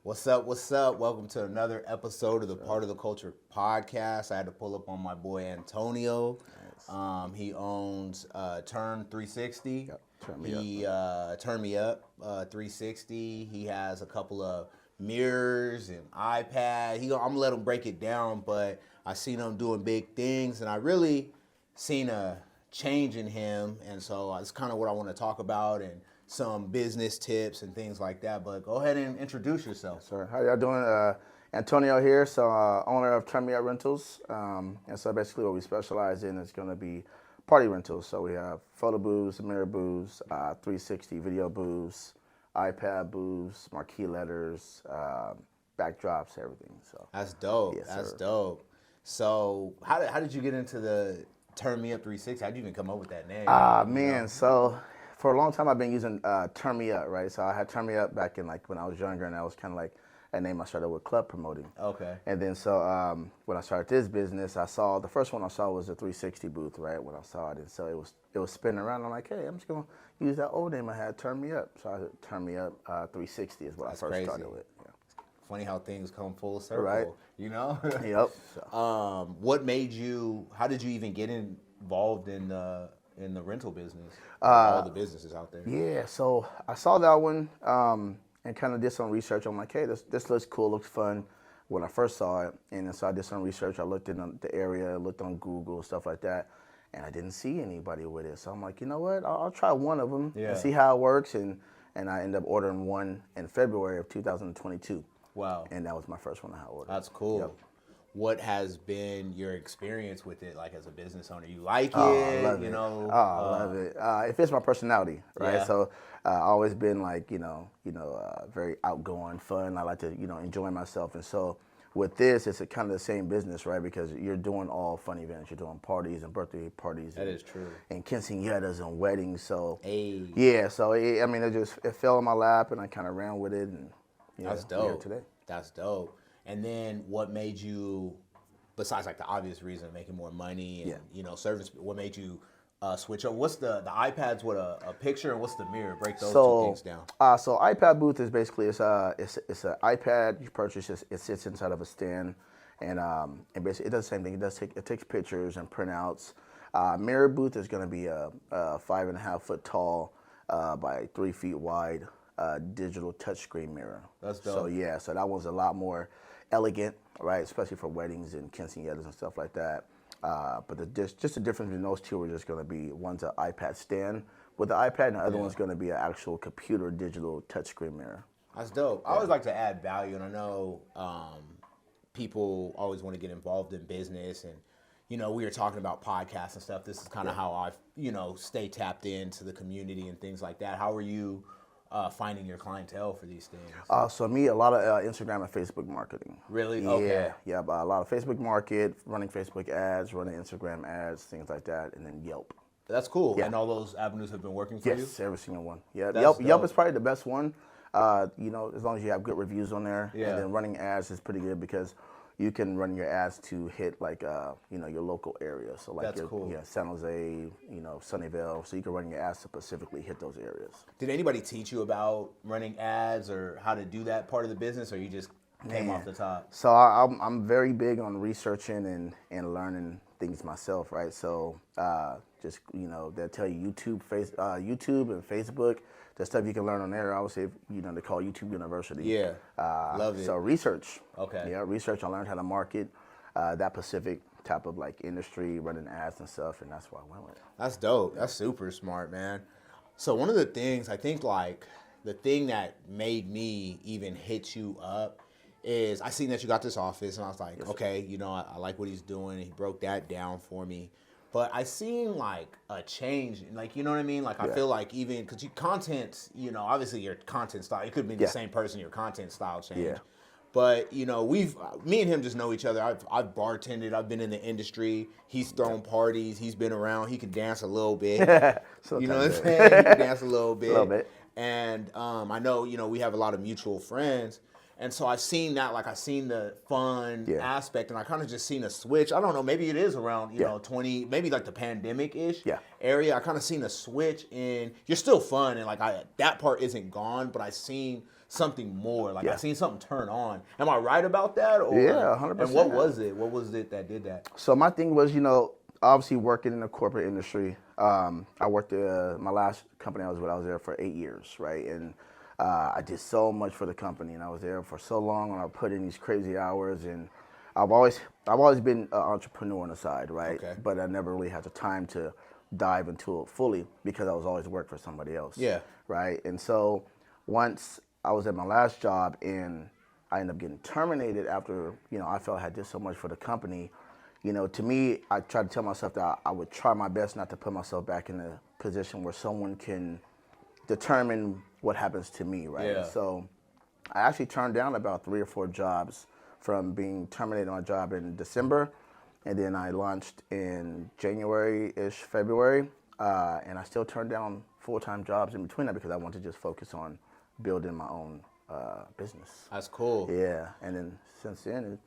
What's up? What's up? Welcome to another episode of the Part of the Culture podcast. I had to pull up on my boy Antonio. Nice. He owns Turn 360. Yep. Turn Me Up 360. He has a couple of mirrors and iPad. I'm gonna let him break it down, but I seen him doing big things, and I really seen a change in him, and so it's kind of what I want to talk about and some business tips and things like that. But go ahead and introduce yourself. Sir, how y'all doing? Antonio here, so owner of Turn Me Up Rentals, and so basically what we specialize in is going to be party rentals. So we have photo booths, mirror booths, 360 video booths, iPad booths, marquee letters, backdrops, everything. So That's dope. Yes, That's sir. dope. So how did you get into the Turn Me Up 360? How'd you even come up with that name? Man, so for a long time I've been using Turn Me Up, right? So I had Turn Me Up back in like when I was younger, and that was kind of like a name I started with club promoting. Okay. And then so when I started this business, I saw the first one I saw was a 360 booth, right? When I saw it, and so it was spinning around. I'm like, hey, I'm just gonna use that old name I had, Turn Me Up. So I said, Turn Me Up 360 is what That's I first crazy. started with. Yeah. Funny how things come full circle. Right. You know? Yep. So, What made you? How did you even get involved in the rental business? All the businesses out there. yeah, so I saw that one and kind of did some research. I'm like, hey, this looks cool, looks fun when I first saw it. And then so I did some research. I looked in the area, looked on Google, stuff like that. And I didn't see anybody with it. So I'm like, you know what? I'll try one of them Yeah. and see how it works. And I ended up ordering one in February of 2022. Wow. And that was my first one I ordered. That's cool. Yep. What has been your experience with it, like as a business owner? You like Oh, it? I love you it. know? I love it. It fits my personality, right? Yeah. So always been like, very outgoing, fun. I like to, enjoy myself. And so with this, it's kind of the same business, right? Because you're doing all fun events. You're doing parties and birthday parties. That is true. And quinceañeras and weddings. So Hey. yeah, so it fell in my lap, and I kind of ran with it. And That's we're here dope. today. That's dope. And then what made you, besides like the obvious reason of making more money and service, what made you switch up? What's the iPads with a picture, and what's the mirror? Break those two things down. So iPad booth is basically it's an iPad you purchase. It sits inside of a stand, and basically it does the same thing. It takes pictures and printouts. Mirror booth is going to be a 5.5 foot tall by 3 feet wide digital touchscreen mirror. That's dope. So that one's a lot more elegant, right? Especially for weddings and quinceañeras and stuff like that. But just the difference between those two are just going to be one's an iPad stand with the iPad, and the other one's going to be an actual computer digital touchscreen mirror. That's dope. I always like to add value, and I know people always want to get involved in business, and we were talking about podcasts and stuff. This is kind of how I stay tapped into the community and things like that. How are you finding your clientele for these things? So me, a lot of Instagram and Facebook marketing. Really? Yeah, Okay. yeah, but a lot of Facebook market, running Facebook ads, running Instagram ads, things like that, and then Yelp. That's cool. Yeah. And all those avenues have been working for you? Yes, every single one. Yeah, That's Yelp dope. is probably the best one. As long as you have good reviews on there, Yeah. and then running ads is pretty good because you can run your ads to hit like your local area. So like That's cool. San Jose, Sunnyvale. So you can run your ads to specifically hit those areas. Did anybody teach you about running ads or how to do that part of the business, or you just came off the top? So I'm very big on researching and learning things myself, right? So they'll tell you YouTube and Facebook, the stuff you can learn on there. I would say, they call YouTube University. Yeah, love it. So research. Okay. Yeah, research. I learned how to market that specific type of like industry, running ads and stuff, and that's why I went with it. That's dope. That's super smart, man. So one of the things, I think like the thing that made me even hit you up is I seen that you got this office, and I was like, okay, I like what he's doing. He broke that down for me. But I seen like a change, like, you know what I mean? Like I feel like even, because you content, obviously your content style, it could be the same person, your content style changed. Yeah. But, me and him just know each other. I've bartended, I've been in the industry. He's thrown parties, he's been around, he can dance a little bit. You know what I'm saying? He can dance a little bit. A little bit. And I know, we have a lot of mutual friends. And so I've seen that, like I've seen the fun Yeah. aspect, and I kind of just seen a switch. I don't know, maybe it is around, you Yeah. know, 20, maybe like the pandemic-ish Yeah. area. I kind of seen a switch in, you're still fun, and like that part isn't gone, but I seen something more. Like I Yeah. seen something turn on. Am I right about that? Or, Yeah, 100%. And what was it? What was it that did that? So my thing was, you know, obviously working in the corporate industry. I worked at my last company I was with. I was there for 8 years, right? And I did so much for the company, and I was there for so long, and I put in these crazy hours. And I've always been an entrepreneur on the side, right? Okay. But I never really had the time to dive into it fully because I was always working for somebody else. Yeah. Right. And so once I was at my last job, and I ended up getting terminated after, you know, I felt I had did so much for the company. You know, to me, I tried to tell myself that I would try my best not to put myself back in a position where someone can determine what happens to me, right? Yeah. So I actually turned down about 3 or 4 jobs from being terminated on my job in December, and then I launched in January-ish, February, and I still turned down full-time jobs in between that because I wanted to just focus on building my own business. That's cool. Yeah, and then since then,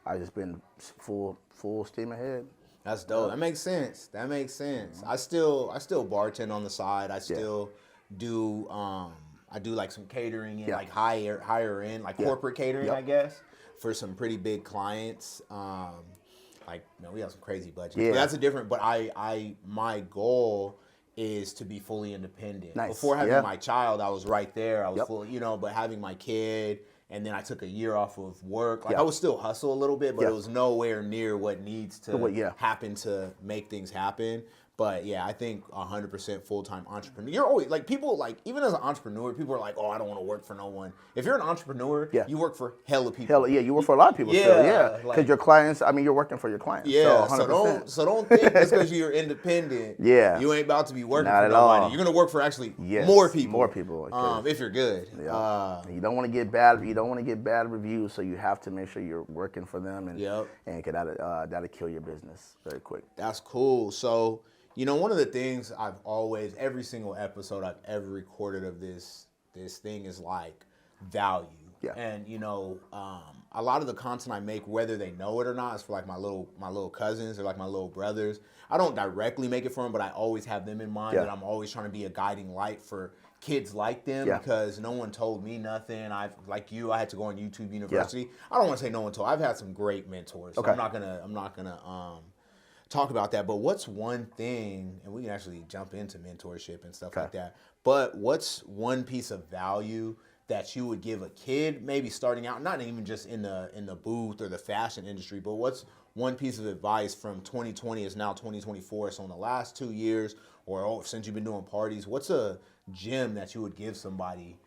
I've just been full steam ahead. That's dope. That makes sense. That makes sense. I still bartend on the side. I still do I do like some catering and like higher end, like corporate catering, I guess, for some pretty big clients. Like, you know, we have some crazy budgets. Yeah. But that's a different, but my goal is to be fully independent. Nice. Before having Yeah. my child, I was right there. I was full, you know, but having my kid, and then I took a year off of work. Like I would still hustle a little bit, but it was nowhere near what needs to happen to make things happen. But yeah, I think 100% full-time entrepreneur. You're always like people like even as an entrepreneur, people are like, "Oh, I don't want to work for no one." If you're an entrepreneur, you work for hella people. Hell yeah, you work for a lot of people. Still, yeah, because your clients. I mean, you're working for your clients. Yeah, so 100%. so don't think just because you're independent, you ain't about to be working Not for at nobody. all. You're gonna work for actually more people. More people. If you're good. Yeah. You don't want to get bad. You don't want to get bad reviews, so you have to make sure you're working for them, and that'll kill your business very quick. That's cool. So, you know, one of the things I've always, every single episode I've ever recorded of this thing is like value. Yeah. And you know, a lot of the content I make, whether they know it or not, is for like my little cousins or like my little brothers. I don't directly make it for them, but I always have them in mind that I'm always trying to be a guiding light for kids like them because no one told me nothing. I had to go on YouTube University. I don't want to say no one told. I've had some great mentors. So I'm not gonna talk about that, but what's one thing, and we can actually jump into mentorship and stuff like that, but what's one piece of value that you would give a kid maybe starting out, not even just in the booth or the fashion industry, but what's one piece of advice from 2020 is now 2024, so in the last 2 years or since you've been doing parties, what's a gem that you would give somebody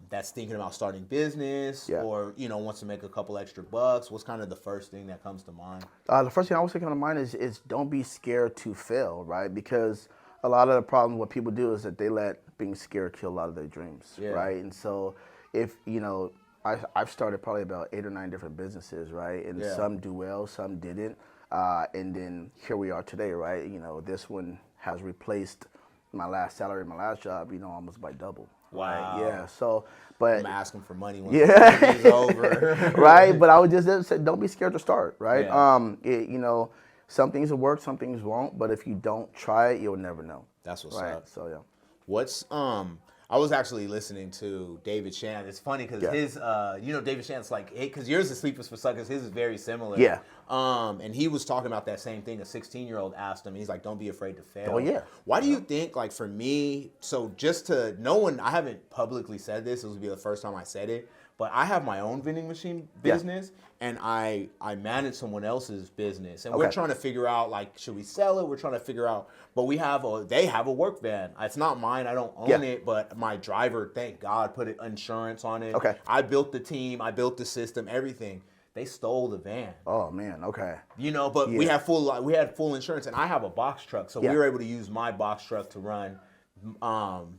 that's thinking about starting business or, you know, wants to make a couple extra bucks? What's kind of the first thing that comes to mind? The first thing I was thinking to mind is don't be scared to fail, right? Because a lot of the problem what people do is that they let being scared kill a lot of their dreams, right? And so if, you know, I've started probably about 8 or 9 different businesses, right? And some do well, some didn't. And then here we are today, right? You know, this one has replaced my last salary, my last job, you know, almost by double. Wow. Right? Yeah. So, but I'm asking for money when it's over. Right. But I would just say, don't be scared to start. Right. Yeah. You know, some things will work, some things won't. But if you don't try it, you'll never know. That's what's right? up. So yeah. What's I was actually listening to David Shan. It's funny because his, you know, David Shan's like, because yours is Sleepers for Suckers. His is very similar. Yeah. And he was talking about that same thing. A 16-year-old asked him, he's like, don't be afraid to fail. Oh, yeah. Why do you think, like, for me, so just to, no one, I haven't publicly said this. This will be the first time I said it. But I have my own vending machine business, and I manage someone else's business. And we're trying to figure out, like, should we sell it? We're trying to figure out, but they have a work van. It's not mine. I don't own it, but my driver, thank God, put insurance on it. Okay. I built the team. I built the system, everything. They stole the van. Oh man, okay. You know, but we had full insurance, and I have a box truck, so we were able to use my box truck to run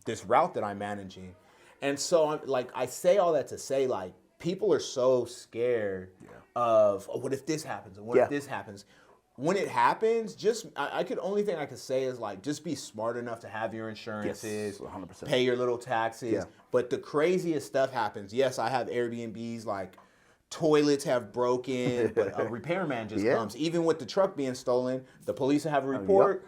this route that I'm managing. And so, like, I say all that to say, like, people are so scared of, oh, what if this happens? And what if this happens? when it happens, I could only thing I could say is like just be smart enough to have your insurances, 100%. pay your little taxes. Yeah. But the craziest stuff happens. Yes, I have Airbnbs like toilets have broken, but a repairman just comes. Even with the truck being stolen, the police have a report.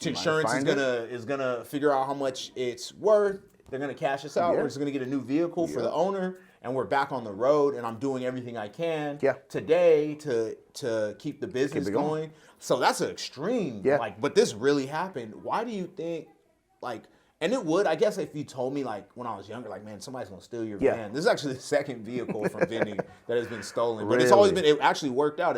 Insurance is gonna figure out how much it's worth. They're gonna cash us out. We're just gonna get a new vehicle for the owner, and we're back on the road. And I'm doing everything I can today to keep the business going. So that's an extreme. Like, but this really happened. Why do you think, like? And it would, I guess, if you told me, like, when I was younger, like, man, somebody's going to steal your van. This is actually the second vehicle from vending that has been stolen. But it's always been, it actually worked out.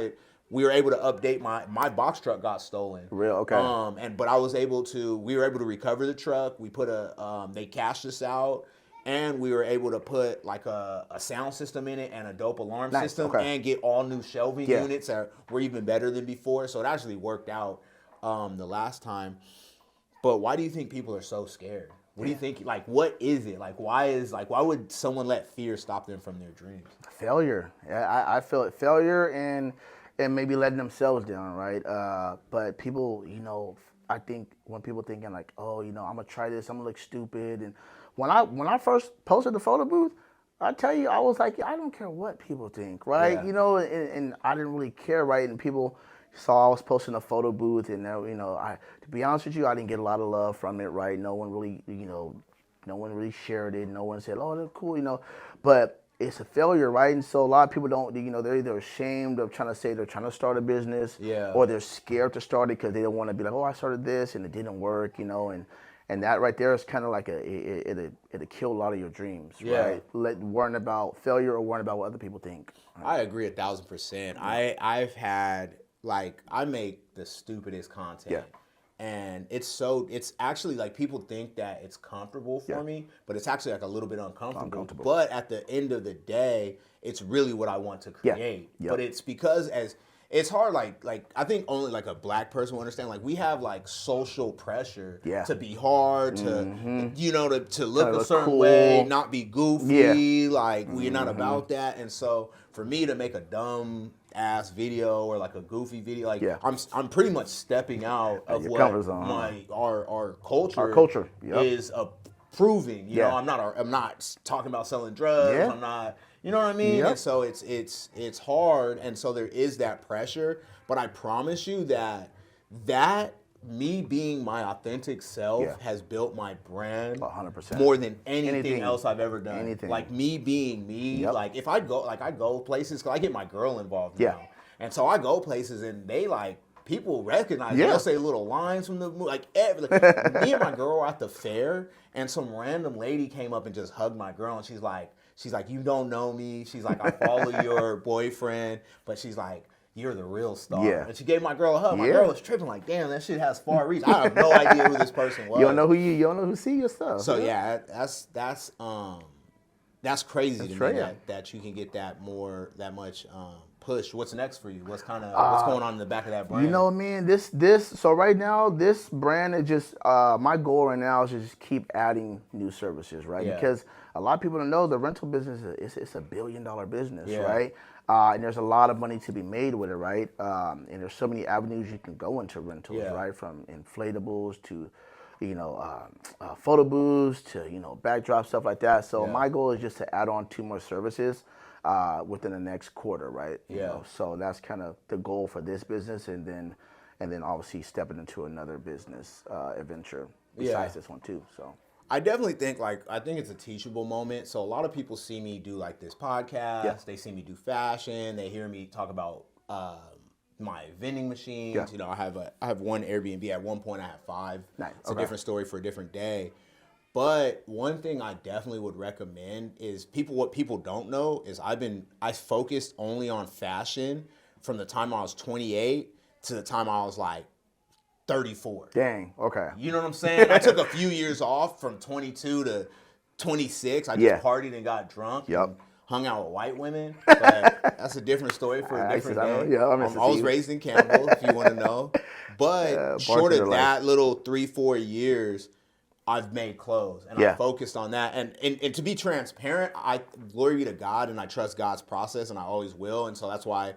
We were able to update, my box truck got stolen. Okay. But I was able to, we were able to recover the truck. We put they cashed us out. And we were able to put, like, a sound system in it and a dope alarm system. And get all new shelving units that were even better than before. So it actually worked out the last time. But why do you think people are so scared? What do you think? Like, what is it? Like, why would someone let fear stop them from their dreams? Failure. Yeah, I feel it. Failure and maybe letting themselves down, right? But people, I think when people thinking like, oh, I'm gonna try this, I'm gonna look stupid. And when I first posted the photo booth, I tell you, I was like, I don't care what people think, right? And I didn't really care, right? And people saw I was posting a photo booth, and to be honest with you, I didn't get a lot of love from it, right? No one really, no one really shared it. No one said, oh, that's cool, But it's a failure, right? And so a lot of people don't, they're either ashamed of trying to say they're trying to start a business, or they're scared to start it because they don't want to be like, oh, I started this and it didn't work, and that right there is kind of like it'll kill a lot of your dreams, right? Worrying about failure or worrying about what other people think. Right? I agree 1,000%. I've had, like, I make the stupidest content. And it's actually like people think that it's comfortable for me, but it's actually like a little bit uncomfortable. But at the end of the day, it's really what I want to create. But it's because it's hard, like I think only like a black person will understand. Like, we have like social pressure to be hard, to look a certain way, not be goofy. Like, we're not about that. And so for me to make a dumb ass video or like a goofy video, like I'm pretty much stepping out of what our culture is approving. I'm not talking about selling drugs. I'm not. You know what I mean? And so it's hard, and so there is that pressure. But I promise you that me being my authentic self has built my brand 100% more than anything else I've ever done. Anything. Like, me being me. Like, if I go places, because I get my girl involved now, and so I go places and they like. People recognize me. They'll say little lines from the movie. Like me and my girl were at the fair, and some random lady came up and just hugged my girl, and she's like, you don't know me. She's like, I follow your boyfriend, but she's like, you're the real star. And she gave my girl a hug. My girl was tripping like, damn, that shit has far reach. I have no idea who this person was. You don't know who see your stuff. So that's crazy to me that you can get that much push. What's next for you? What's going on in the back of that brand? Man, so right now, this brand is just, my goal right now is to just keep adding new services, right? Because a lot of people don't know the rental business it's $1 billion business, right? And there's a lot of money to be made with it, right? And there's so many avenues you can go into rentals, right? From inflatables to photo booths to backdrop, stuff like that. So my goal is just to add on 2 more services within the next quarter, right? So that's kind of the goal for this business, and then obviously stepping into another business adventure besides this one too. So I definitely think I think it's a teachable moment. So a lot of people see me do like this podcast. They see me do fashion. They hear me talk about my vending machines. I have one Airbnb. At one point I had 5. Nice. It's a different story for a different day. But one thing I definitely would recommend is what people don't know is I focused only on fashion from the time I was 28 to the time I was like 34. Dang, okay. You know what I'm saying? I took a few years off from 22 to 26. I just partied and got drunk. Hung out with white women. But that's a different story for a different day. I was raised in Campbell, if you want to know. But short of that little 3-4 years, I've made clothes, and I focused on that. And to be transparent, I glory be to God, and I trust God's process, and I always will. And so that's why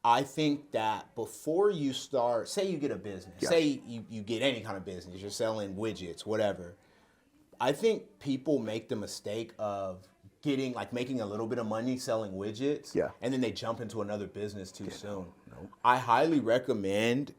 I think that before you start, say you get a business, Yeah. say you get any kind of business, you're selling widgets, whatever. I think people make the mistake of making a little bit of money selling widgets, Yeah. and then they jump into another business too soon. No. I highly recommend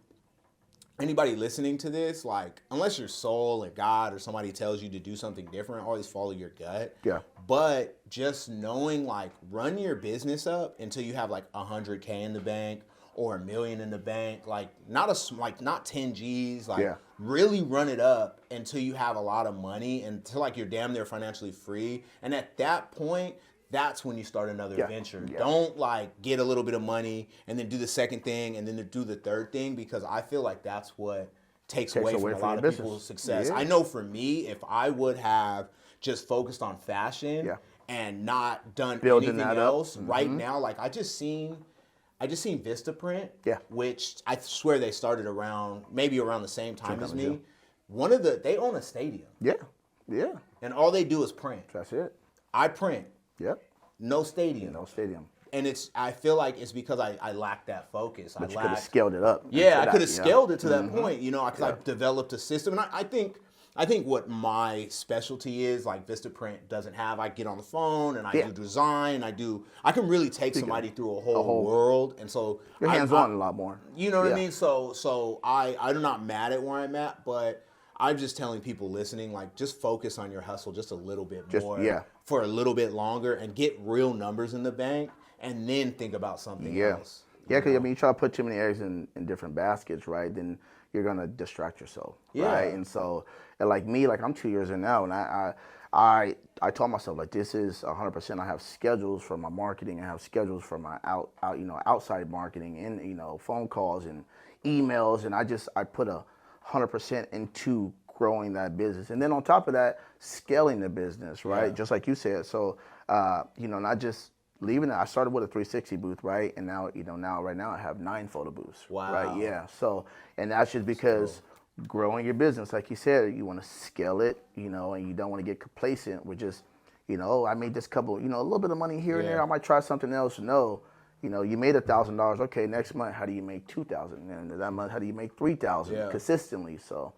anybody listening to this, like, unless your soul or God or somebody tells you to do something different, always follow your gut. Yeah. But just knowing, like, run your business up until you have like 100K in the bank or $1 million in the bank, like not 10 G's, like Yeah. really run it up until you have a lot of money, until like you're damn near financially free. And at that point, that's when you start another Yeah. venture. Yeah. Don't like get a little bit of money and then do the second thing and then do the third thing, because I feel like that's what takes away from a lot of people's success. Yeah. I know for me, if I would have just focused on fashion Yeah. and not done Building anything that up. else, right now, like I just seen Vistaprint, Yeah. which I swear they started maybe around the same time as me. yeah. They own a stadium, Yeah. Yeah. and all they do is print. That's it. I print, Yep. no stadium. No stadium. And I feel like it's because I lack that focus. But you could have scaled it up. Yeah, I could have scaled it to that point, because I developed a system. And I think what my specialty is, like Vistaprint doesn't have, I get on the phone and I do design. I can really take somebody through a whole world. And so Your hands on a lot more. You know what I mean? So I'm not mad at where I'm at, but I'm just telling people listening, like, just focus on your hustle just a little bit more for a little bit longer and get real numbers in the bank, and then think about something else. Yeah, because I mean, you try to put too mmany eggs in different baskets, right? Then you're gonna distract yourself, right? And so, and like me, like I'm 2 years in now, and I told myself, like, this is 100%. I have schedules for my marketing. I have schedules for my outside marketing, and phone calls and emails, and I put 100% into growing that business, and then on top of that, scaling the business, right? Just like you said. So, not just leaving it. I started with a 360 booth, right? And now, right now I have 9 photo booths. Wow. Right? Yeah. So, and that's just because growing your business, like you said, you want to scale it, and you don't want to get complacent with just, I made this couple, a little bit of money here and there. I might try something else. No, you made $1,000. Okay, next month, how do you make 2,000? And that month, how do you make 3,000 consistently? So,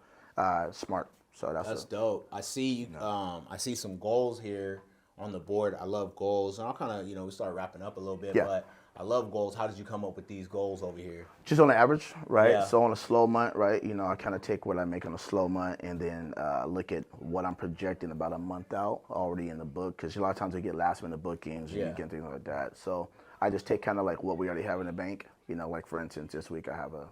smart. So that's dope. I see. I see some goals here on the board. I love goals, and I'll kind of, we start wrapping up a little bit, but I love goals. How did you come up with these goals over here? Just on the average, right? Yeah. So on a slow month, right, I kind of take what I make on a slow month and then look at what I'm projecting about a month out already in the book, because a lot of times we get last minute bookings and you get things like that. So I just take kind of like what we already have in the bank. Like for instance, this week I have a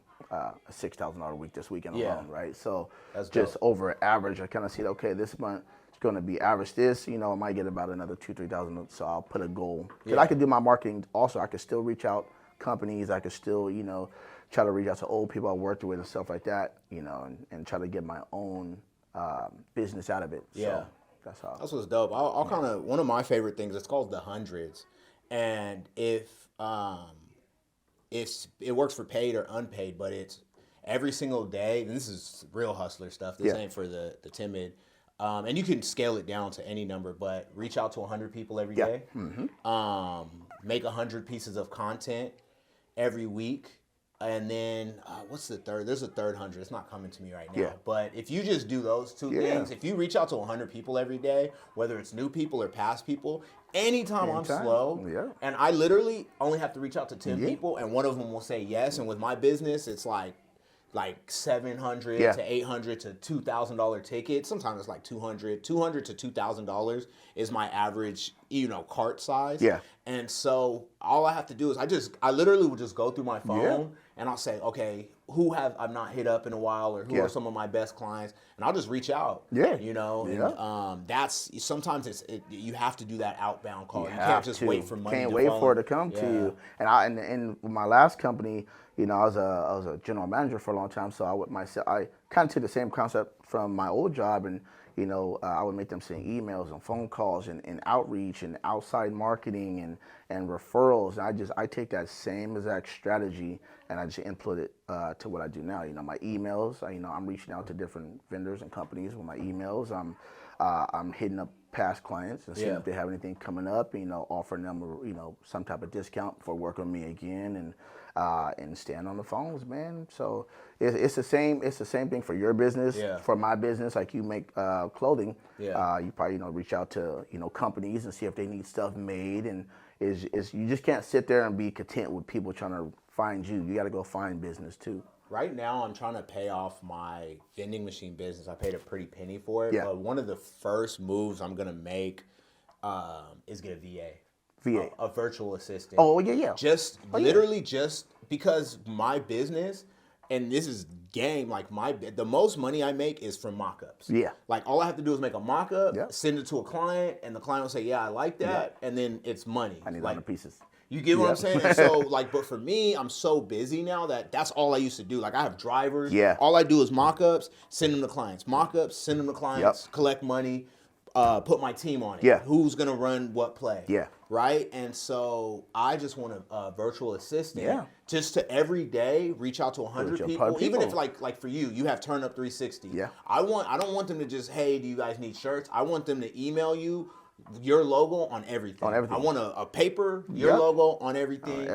$6,000 week this weekend alone, right? So that's just over average. I kind of see, okay, this month it's going to be average this, I might get about another 2,000-3,000. So I'll put a goal. Because I could do my marketing also. I could still reach out companies. I could still, try to reach out to old people I worked with and stuff like that, and try to get my own business out of it. So that's That's what's dope. I'll kind of, one of my favorite things, it's called the hundreds. And if it works for paid or unpaid, but it's every single day. And this is real hustler stuff. This ain't for the timid. And you can scale it down to any number, but reach out to 100 people every day. Make 100 pieces of content every week. And then, what's the third? There's a third 100. It's not coming to me right now. But if you just do those two things, if you reach out to 100 people every day, whether it's new people or past people, anytime I'm slow, and I literally only have to reach out to 10 people, and one of them will say yes. And with my business, it's like $700 to $800 to $2,000 ticket. Sometimes it's like $200 to $2,000 is my average, cart size. Yeah. And so all I have to do is I literally will just go through my phone and I'll say, okay, who have I've not hit up in a while, or who are some of my best clients, and I'll just reach out. And that's sometimes you have to do that outbound call. You can't just wait for money. Can't wait for it to come to you. And with my last company, I was a general manager for a long time, so I kind of took the same concept from my old job, and I would make them send emails and phone calls and outreach and outside marketing and referrals. And I take that same exact strategy and I just input it to what I do now. My emails, I'm reaching out to different vendors and companies with my emails. I'm I'm hitting up past clients and seeing if they have anything coming up, offering them, some type of discount for working with me again, and staying on the phones, man. So it's the same thing for your business, for my business. Like you make clothing, you probably reach out to companies and see if they need stuff made, and is you just can't sit there and be content with people trying to find you. You got to go find business too. Right now, I'm trying to pay off my vending machine business. I paid a pretty penny for it. But one of the first moves I'm going to make is get a VA. A virtual assistant. Oh, yeah. Literally just because my business, and this is game, like the most money I make is from mock-ups. Yeah. Like all I have to do is make a mock-up, send it to a client, and the client will say, yeah, I like that, and then it's money. I need 100 pieces. You get what I'm saying? And so, but for me, I'm so busy now that's all I used to do. Like, I have drivers. Yeah. All I do is mock-ups, send them to clients. Mock-ups, send them to clients, collect money, put my team on it. Yeah. Who's going to run what play. Yeah. Right? And so, I just want a virtual assistant. Just to every day reach out to 100 people. Even if, like for you have Turn Up 360. Yeah. I don't want them to just, hey, do you guys need shirts? I want them to email you your logo on everything. I want a paper, your logo on everything,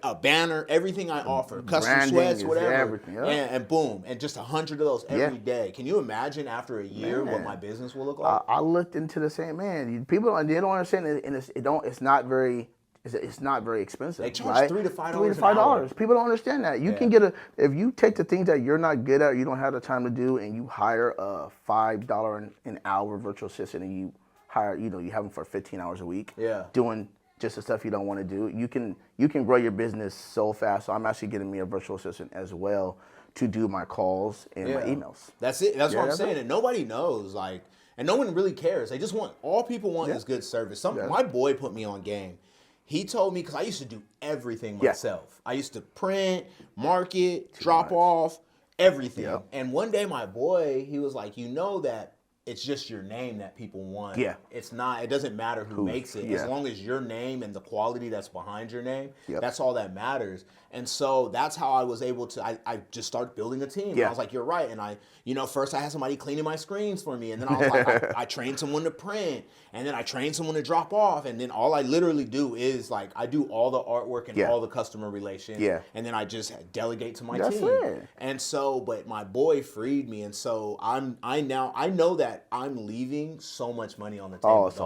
a banner, everything I offer, custom branding sweats, whatever, everything. And boom, and just 100 of those every day. Can you imagine after a year what my business will look like? I looked into the same, people they don't understand it, and it's not very expensive. They charge $3 to $5 $3 to $5. People don't understand that. You can get if you take the things that you're not good at, you don't have the time to do, and you hire a $5 an hour virtual assistant, and you hire, you have them for 15 hours a week, doing just the stuff you don't want to do. You can grow your business so fast. So I'm actually getting me a virtual assistant as well to do my calls and my emails. That's it. That's what I'm saying. And nobody knows, and no one really cares. They just all people want is good service. My boy put me on game. He told me, because I used to do everything myself. I used to print, market, drop off, everything. And one day my boy, he was like, that it's just your name that people want. It's not, it doesn't matter who makes it. As long as your name and the quality that's behind your name, that's all that matters. And so that's how I was able to, I just started building a team. I was like, you're right. And first I had somebody cleaning my screens for me. And then I was like, I trained someone to print. And then I trained someone to drop off. And then all I literally do is I do all the artwork and all the customer relations. And then I just delegate to my team. And so, but my boy freed me. And so I know that I'm leaving so much money on the table. That's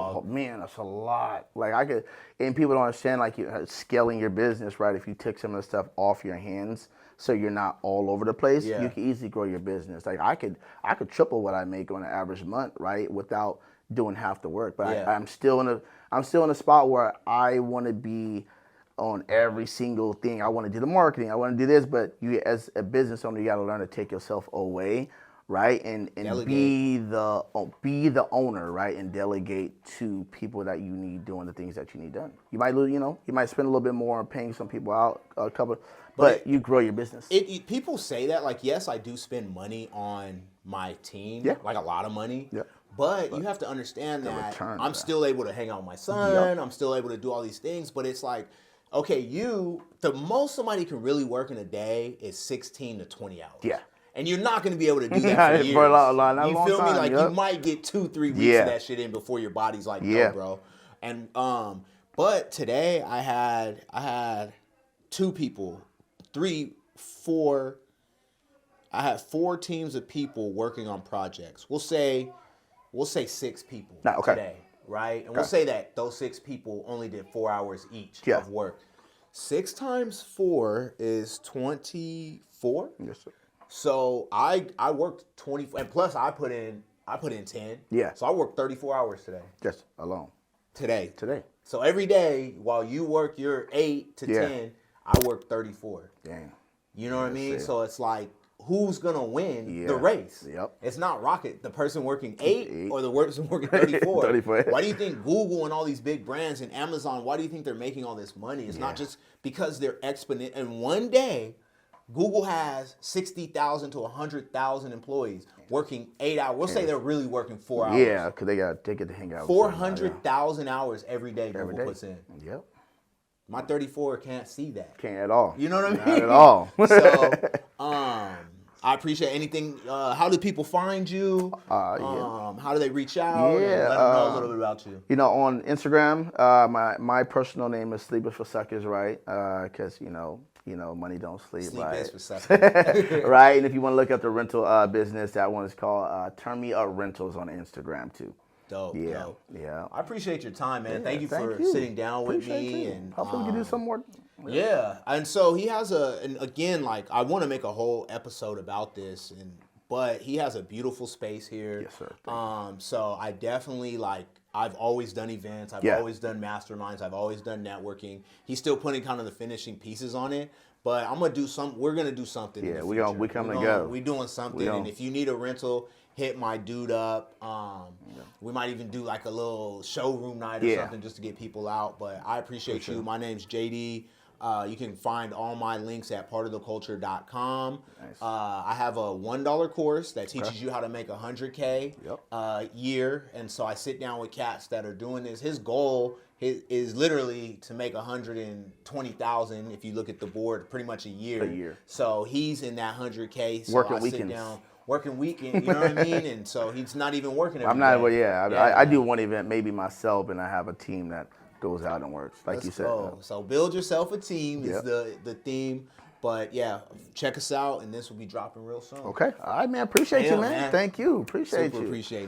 a lot. And people don't understand, scaling your business, right? If you take some of the stuff off your hands, so you're not all over the place, you can easily grow your business. I could triple what I make on an average month, right, without doing half the work. But I'm still in a spot where I want to be on every single thing. I want to do the marketing. I want to do this. But you, as a business owner, you got to learn to take yourself away, right, and be the owner, right, and delegate to people that you need doing the things that you need done. You might lose, you might spend a little bit more on paying some people out, but you grow your business. People say that, yes, I do spend money on my team, a lot of money. But you have to understand that I'm still able to hang out with my son. I'm still able to do all these things. But it's okay, the most somebody can really work in a day is 16 to 20 hours. And you're not going to be able to do that for years. You feel me? You might get 2-3 weeks of that shit in before your body's like, no, bro. And but today I had 2 people, 3, 4. I had 4 teams of people working on projects. We'll say 6 people today, right? And we'll say that those 6 people only did 4 hours each of work. 6 times 4 is 24. Yes, sir. So I worked 24, and plus I put in 10. So I worked 34 hours today. Just alone. Today. So every day while you work your 8 to 10, I work 34. Dang. You know what I mean? So it's who's gonna win the race? It's not rocket. The person working 8 or the person working 34. 34. Why do you think Google and all these big brands and Amazon? Why do you think they're making all this money? It's not just because they're exponent. And one day, Google has 60,000 to 100,000 employees working 8 hours. We'll say they're really working 4 hours. Yeah, because they get to hang out. 400,000 hours every day Google puts in. Yep. My 34 can't see that. Can't at all. You know what I mean? Not at all. So, I appreciate anything. How do people find you? How do they reach out? Yeah, And let them know a little bit about you. You know, on Instagram, my personal name is Sleepers for Suckers, right? Because you know, money don't sleep, Sleep right? is for suckers. Right. And if you want to look up the rental business, that one is called Turn Me Up Rentals on Instagram too. Dope. Yeah, Dope. yeah. I appreciate your time, man. Yeah, thank you thank for you. sitting down with Appreciate me. you. And hopefully we can do some more. Yeah, and so he has and again, like I want to make a whole episode about this, but he has a beautiful space here. Yes, sir. Thank you. So I definitely I've always done events, I've always done masterminds, I've always done networking. He's still putting kind of the finishing pieces on it, but I'm gonna do we're gonna do something. Yeah, in the we future. coming together. We doing something, and if you need a rental, hit my dude up. We might even do like a little showroom night or something just to get people out. But I appreciate you. My name's JD. You can find all my links at partoftheculture.com. Nice. I have a $1 course that teaches you how to make $100K year. And so I sit down with cats that are doing this. His goal is literally to make $120,000 if you look at the board, pretty much a year. So he's in that $100K. So working I weekends. sit down. Working weekend, you know what I mean? And so he's not even working every I'm not. day. Well, yeah. I do one event, maybe myself, and I have a team that goes out and works, like you said. So build yourself a team is the theme. But yeah, check us out, and this will be dropping real soon. Okay. All right, man. Appreciate you, man. Thank you. Appreciate you. Appreciate